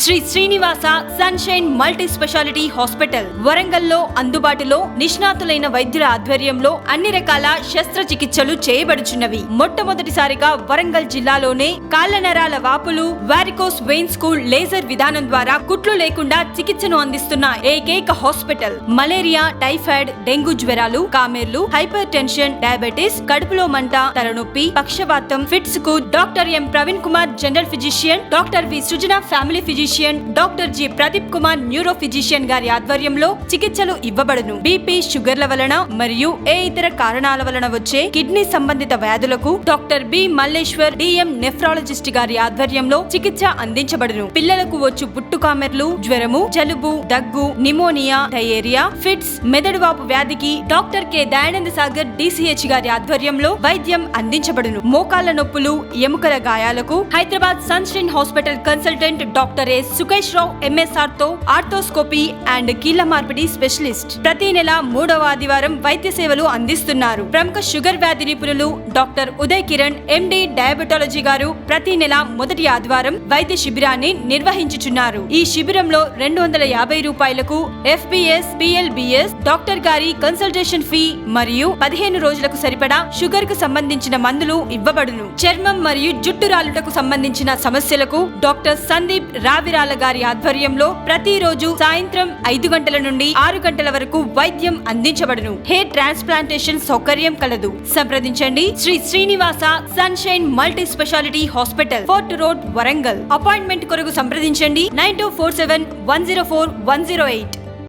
Shri Srinivasa sunshine multi speciality hospital వరంగల్లో అందుబాటులో నిష్ణాతులైన వైద్యుల ఆధ్వర్యంలో అన్ని రకాల శస్త్రచికిత్సలు చేయబడుచున్నవి. మొట్టమొదటిసారిగా వరంగల్ జిల్లాలోనే కాళ్ల నరాల వాపులు, వారికోస్ వెయిన్స్ కు లేజర్ విధానం ద్వారా కుట్లు లేకుండా చికిత్సను అందిస్తున్న ఏకైక హాస్పిటల్. మలేరియా, టైఫాయిడ్, డెంగ్యూ జ్వరాలు, కామెర్లు, హైపర్ టెన్షన్, డయాబెటిస్, కడుపులో మంట, తలనొప్పి, పక్షవాతం, ఫిట్స్ కు doctor M Praveen Kumar general physician, doctor V Srujana family physician, doctor G Pradeep Kumar neuro physician గారి ఆధ్వర్యంలో చికిత్సలు ఇవ్వబడును. బీపీ, షుగర్ల వలన మరియు ఏ ఇతర కారణాల వలన వచ్చే కిడ్నీ సంబంధిత వ్యాధులకు doctor B Malleshwar DM nephrologist గారి ఆధ్వర్యంలో చికిత్స అందించబడును. పిల్లలకు వచ్చు పుట్టుకామెర్లు, జ్వరము, జలుబు, దగ్గు, నిమోనియా, డయేరియా, ఫిట్స్, మెదడువాపు వ్యాధికి doctor K Dayananda Sagar DCH గారి ఆధ్వర్యంలో వైద్యం అందించబడును. మోకాళ్ల నొప్పులు, ఎముకల గాయాలకు Hyderabad sunshine hospital consultant doctor S Sukesh Rao MSR తో ఆర్థోస్కోపీ అండ్ కీళ్ల మార్పిడి స్పెషలిస్ట్. ప్రతి నెల 3వ ఆదివారం వైద్య సేవలు అందిస్తున్నారు. ప్రముఖ షుగర్ వ్యాధి నిపుణులు డాక్టర్ ఉదయ్ కిరణ్ ఎండి డయాబెటాలజీ గారు ప్రతి నెల మొదటి ఆదివారం వైద్య శిబిరాన్ని నిర్వహించుచున్నారు. ఈ శిబిరంలో 250 రూపాయలకు ఎఫ్బిఎస్, పిఎల్బిఎస్, డాక్టర్ గారి కన్సల్టేషన్ ఫీ మరియు 15 రోజులకు సరిపడా షుగర్ కు సంబంధించిన మందులు ఇవ్వబడును. చర్మం మరియు జుట్టు రాలుటకు సంబంధించిన సమస్యలకు డాక్టర్ సందీప్ రావిరాల గారి ఆధ్వర్యంలో ప్రతిరోజు సాయంత్రం 5 గంటల నుండి 6 గంటల వరకు వైద్యం అందించబడును. హెయిర్ ట్రాన్స్ప్లాంటేషన్ సౌకర్యం కలదు. సంప్రదించండి Shri Srinivasa sunshine multi speciality hospital, Fort Road, Warangal. Appointment కొరకు సంప్రదించండి 9247 104 108.